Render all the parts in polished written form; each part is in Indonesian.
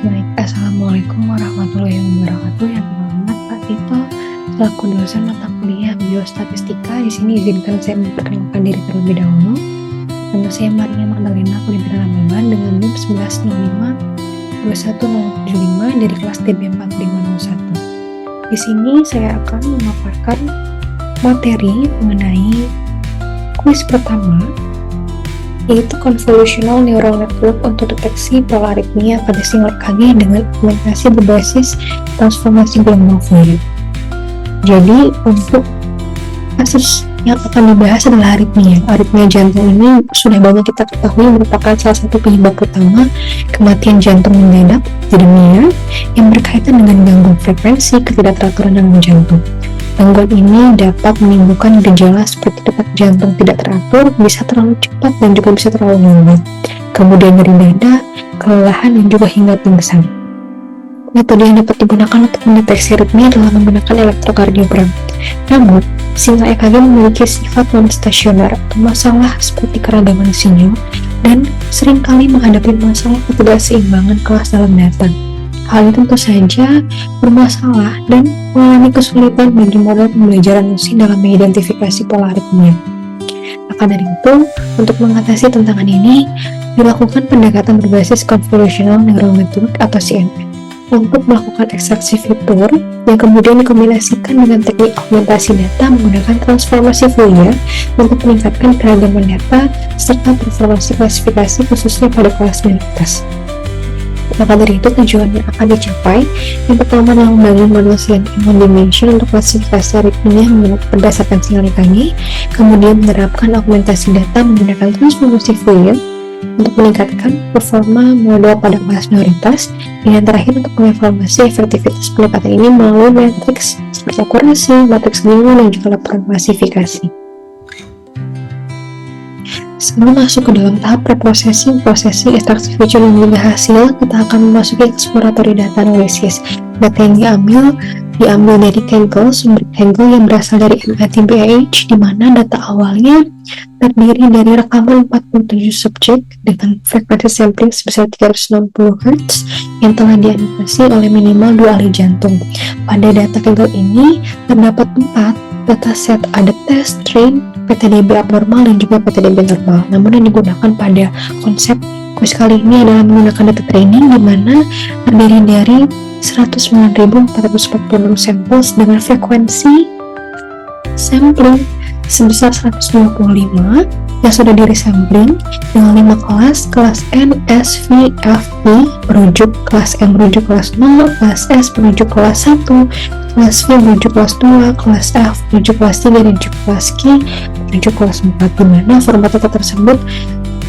Baik, Assalamualaikum warahmatullahi wabarakatuh. Yang terhormat Pak Tito, selaku dosen mata kuliah Biostatistika, di sini izinkan saya memperkenalkan diri terlebih dahulu. Nama saya Maria Magdalena Kulintir Rambaban dengan NIM 1105-21075 dari kelas TB 4501. Di sini saya akan memaparkan materi mengenai kuis pertama, yaitu Convolutional Neural Network untuk deteksi pola aritmia pada sinyal EKG dengan implementasi berbasis transformasi gelombang Fourier. Jadi untuk kasus yang akan dibahas adalah aritmia. Aritmia jantung ini sudah banyak kita ketahui merupakan salah satu penyebab utama kematian jantung mendadak (arrhythmia) yang berkaitan dengan gangguan frekuensi ketidakteraturan dalam jantung. Gangguan ini dapat menimbulkan gejala seperti detak jantung tidak teratur, bisa terlalu cepat dan juga bisa terlalu lambat. Kemudian nyeri dada, kelelahan dan juga hingga pingsan. Metode yang dapat digunakan untuk mendeteksi aritmia adalah menggunakan elektrokardiogram. Namun, sinyal EKG memiliki sifat non-stasioner atau masalah seperti keragaman sinyal dan seringkali menghadapi masalah ketidakseimbangan kelas dalam data. Hal itu tentu saja bermasalah dan mengalami kesulitan bagi model pembelajaran mesin dalam mengidentifikasi pola aritmia. Maka dari itu, untuk mengatasi tantangan ini, dilakukan pendekatan berbasis Convolutional Neural Network atau CNN untuk melakukan ekstraksi fitur yang kemudian dikombinasikan dengan teknik augmentasi data menggunakan transformasi Fourier untuk meningkatkan keragaman data serta performansi klasifikasi khususnya pada kelas minoritas. Maka dari itu tujuan yang akan dicapai yang pertama adalah membangun model CNN one dimension untuk klasifikasi aritmia berdasarkan sinyal EKG, kemudian menerapkan augmentasi data menggunakan transformasi Fourier untuk meningkatkan performa model pada kelas minoritas, dan yang terakhir untuk mengevaluasi efektivitas pendekatan ini melalui matriks seperti akurasi, matriks Ginyu, dan juga laporan klasifikasi. Sebelum masuk ke dalam tahap preprocessing, processing, ekstraksi feature dan juga hasil, kita akan memasuki exploratory data analysis. Data yang diambil dari Kaggle, sumber Kaggle yang berasal dari MIT-BIH, di mana data awalnya terdiri dari rekaman 47 subjek dengan frekuensi sampling sebesar 360 Hz yang telah dianimasi oleh minimal 2 ahli jantung. Pada data Kaggle ini terdapat 4 dataset, ada test, train, PTDB abnormal, dan juga PTDB normal. Namun yang digunakan pada konsep kuis kali ini adalah menggunakan data training, di mana terdiri dari 109.446 samples dengan frekuensi sampling sebesar 125 yang sudah di-resampling dengan 5 kelas N, S, V, F, I merujuk kelas M merujuk kelas 0, kelas S merujuk kelas 1, kelas V merujuk kelas 2, kelas F merujuk kelas 3, dan juga kelas Q merujuk kelas 4, di mana format data tersebut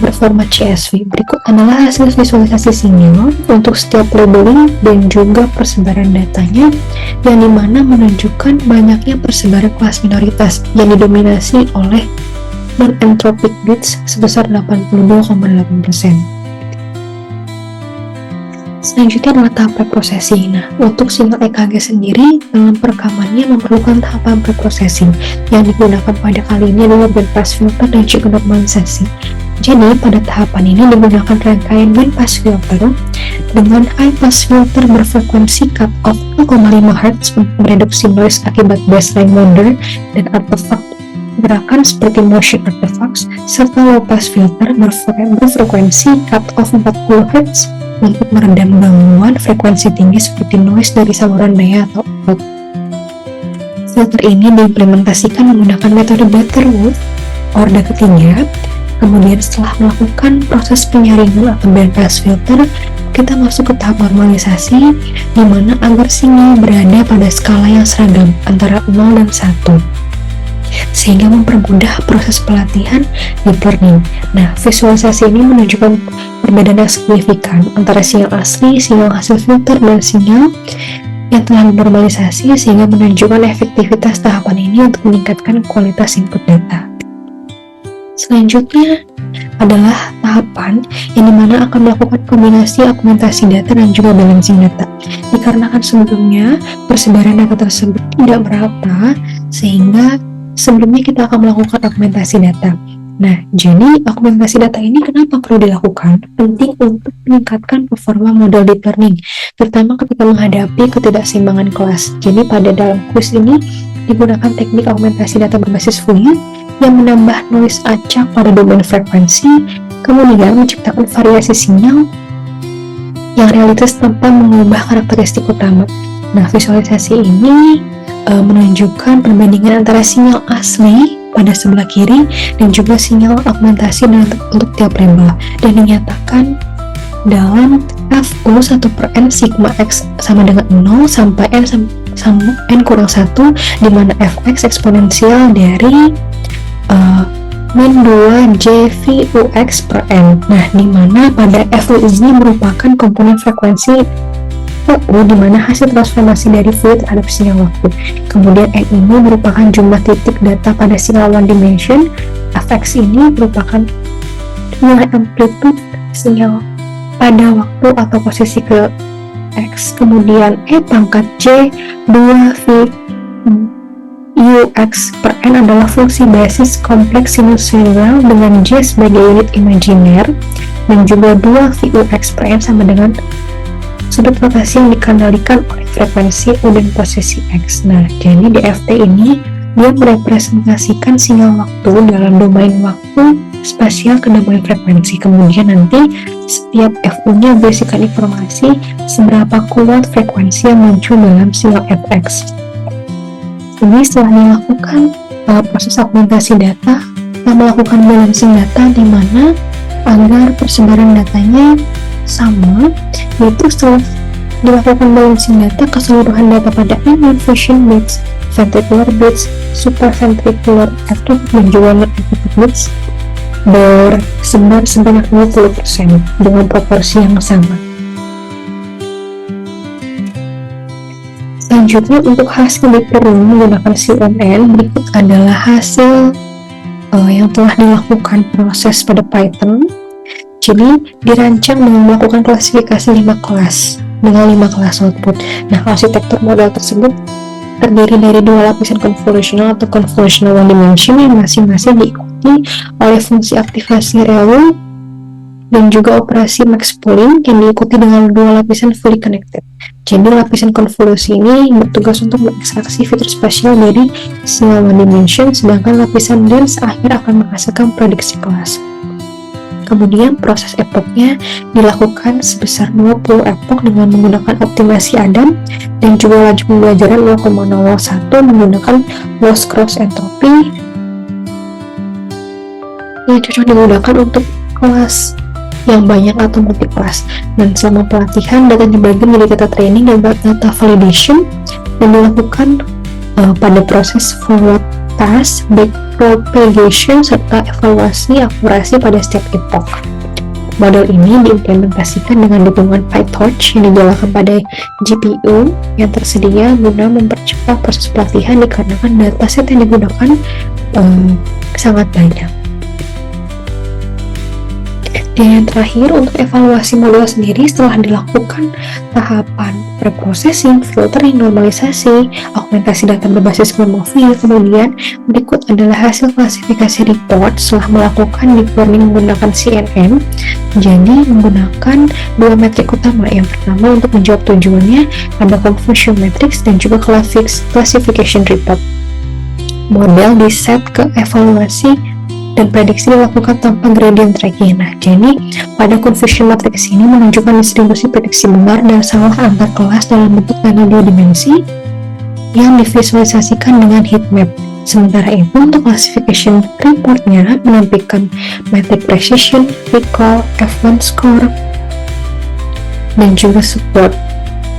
berformat CSV. Berikut adalah hasil visualisasi sinyal untuk setiap labeling dan juga persebaran datanya, yang dimana menunjukkan banyaknya persebaran kelas minoritas yang didominasi oleh non-entropic bits sebesar 82,8%. Selanjutnya adalah tahap preprocessing. Nah, untuk sinyal EKG sendiri dalam perekamannya memerlukan tahapan preprocessing yang digunakan pada kali ini adalah bandpass filter dan juga normalisasi. Jadi pada tahapan ini digunakan rangkaian bandpass filter dengan high pass filter berfrekuensi cut off 0,5 Hz untuk mereduksi noise akibat baseline mode dan artefak gerakan seperti motion artifacts, serta low pass filter berfrekuensi cut off 40 Hz untuk meredam gangguan frekuensi tinggi seperti noise dari saluran daya atau output. Filter ini diimplementasikan menggunakan metode Butterworth orde ketiga. Kemudian setelah melakukan proses penyaringan atau bandpass filter, kita masuk ke tahap normalisasi, di mana agar sinyal berada pada skala yang seragam antara 0 dan 1, sehingga mempermudah proses pelatihan deep learning. Nah, visualisasi ini menunjukkan perbedaan yang signifikan antara sinyal asli, sinyal hasil filter, dan sinyal yang telah dinormalisasi, sehingga menunjukkan efektivitas tahapan ini untuk meningkatkan kualitas input data. Selanjutnya adalah tahapan yang dimana akan melakukan kombinasi augmentasi data dan juga balancing data. Dikarenakan sebelumnya persebaran data tersebut tidak merata, sehingga sebelumnya kita akan melakukan augmentasi data. Nah, jadi augmentasi data ini kenapa perlu dilakukan? Penting untuk meningkatkan performa model deep learning, terutama ketika menghadapi ketidakseimbangan kelas. Jadi pada dalam kuis ini digunakan teknik augmentasi data berbasis Fourier yang menambah noise acak pada domain frekuensi, kemudian menciptakan variasi sinyal yang realitas tanpa mengubah karakteristik utama. Nah, visualisasi ini menunjukkan perbandingan antara sinyal asli pada sebelah kiri dan juga sinyal augmentasi untuk tiap label, dan dinyatakan dalam FU 1/n sigma x sama dengan 0 sampai n kurang 1, di mana fx eksponensial dari min 2 jVux/n. Nah, di mana pada FU ini merupakan komponen frekuensi FU di mana hasil transformasi dari Fourier terhadap sinyal waktu. Kemudian N ini merupakan jumlah titik data pada sinyal one dimension. Fx ini merupakan nilai amplitude sinyal pada waktu atau posisi ke X. Kemudian E pangkat J 2 Vux/n adalah fungsi basis kompleks sinusoidal dengan J sebagai unit imajiner, dan juga 2 Vux/n sama dengan sudut rotasi yang dikendalikan oleh frekuensi U dan posisi X. Nah, jadi DFT ini dia merepresentasikan sinyal waktu dalam domain waktu spasial ke domain frekuensi. Kemudian nanti setiap FU-nya berisikan informasi seberapa kuat frekuensi yang muncul dalam sinyal Fx. Ini setelah dilakukan proses augmentasi data, kita melakukan balancing data di mana agar persebaran datanya sama, yaitu setelah dilakukan balancing data, keseluruhan data pada non-fusion bits, ventricular bits, supraventricular ectopic dan juga non-ectopic bits bersebar sebanyak 20% dengan proporsi yang sama. Selanjutnya, untuk hasil deep learning menggunakan CNN, berikut adalah hasil yang telah dilakukan proses pada Python. Jadi dirancang dengan melakukan klasifikasi 5 kelas dengan 5 kelas output. Nah, arsitektur model tersebut terdiri dari 2 lapisan convolutional atau convolutional one dimension yang masing-masing diikuti oleh fungsi aktivasi ReLU dan juga operasi max pooling yang diikuti dengan 2 lapisan fully connected. Jadi lapisan konvolusi ini bertugas untuk mengekstraksi fitur spasial dari sinyal one dimension, sedangkan lapisan dense akhir akan menghasilkan prediksi kelas. Kemudian proses epoknya dilakukan sebesar 20 epok dengan menggunakan optimasi Adam dan juga laju pembelajaran 0,01 menggunakan loss cross entropy yang cocok digunakan untuk kelas yang banyak atau multi kelas. Dan selama pelatihan, data dibagi menjadi data training dan data validation dan dilakukan pada proses forward task, backpropagation, serta evaluasi akurasi pada setiap epoch. Model ini diimplementasikan dengan dukungan PyTorch yang dijalankan pada GPU yang tersedia guna mempercepat proses pelatihan dikarenakan dataset yang digunakan sangat banyak. Dan yang terakhir, untuk evaluasi model sendiri setelah dilakukan tahapan preprocessing, filtering, normalisasi, augmentasi data berbasis Fourier, kemudian berikut adalah hasil klasifikasi report setelah melakukan deep learning menggunakan CNN. Jadi menggunakan 2 metrik utama. Yang pertama untuk menjawab tujuannya ada confusion matrix dan juga classification report. Model di set ke evaluasi dan prediksi dilakukan tanpa gradient tracking. Nah, jadi pada confusion matrix ini menunjukkan distribusi prediksi benar dan salah antar kelas dalam bentuk data 2 dimensi yang divisualisasikan dengan heatmap. Sementara itu, untuk classification reportnya menampilkan metric precision, recall, F1 score, dan juga support.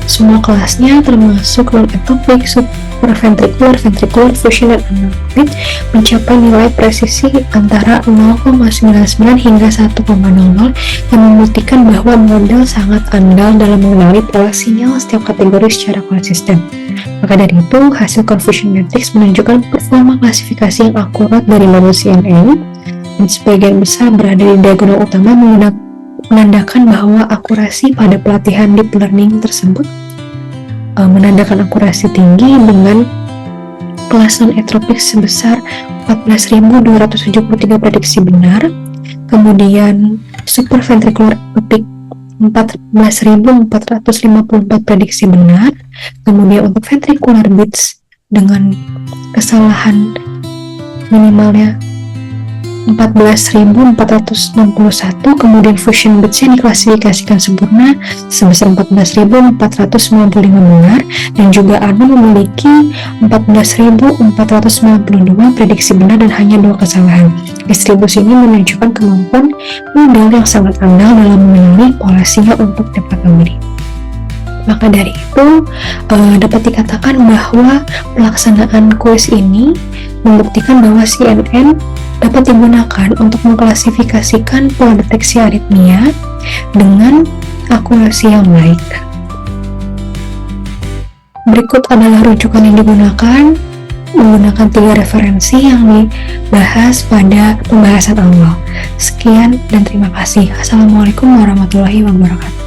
Semua kelasnya termasuk non-ectopic, supraventricular, ventricular, fusion, dan anaerobic mencapai nilai presisi antara 0,99 hingga 1,00 yang membuktikan bahwa model sangat andal dalam mengenali pola sinyal setiap kategori secara konsisten. Maka dari itu, hasil confusion matrix menunjukkan performa klasifikasi yang akurat dari model CNN dan sebagian besar berada di diagonal utama menandakan bahwa akurasi pada pelatihan deep learning tersebut menandakan akurasi tinggi dengan kelas non-entropik sebesar 14.273 prediksi benar, kemudian supraventricular ectopik 14.454 prediksi benar, kemudian untuk ventricular beats dengan kesalahan minimalnya 14.461, kemudian fusion beatsnya diklasifikasikan sempurna sebesar 14.495 benar, dan juga Arno memiliki 14.492 prediksi benar dan hanya 2 kesalahan. Distribusi ini menunjukkan kemampuan model yang sangat andal dalam mengenali polasinya untuk dapat memberi. Maka dari itu dapat dikatakan bahwa pelaksanaan kuis ini membuktikan bahwa CNN dapat digunakan untuk mengklasifikasikan pola deteksi aritmia dengan akurasi yang baik. Berikut adalah rujukan yang digunakan menggunakan 3 referensi yang dibahas pada pembahasan awal. Sekian dan terima kasih. Assalamualaikum warahmatullahi wabarakatuh.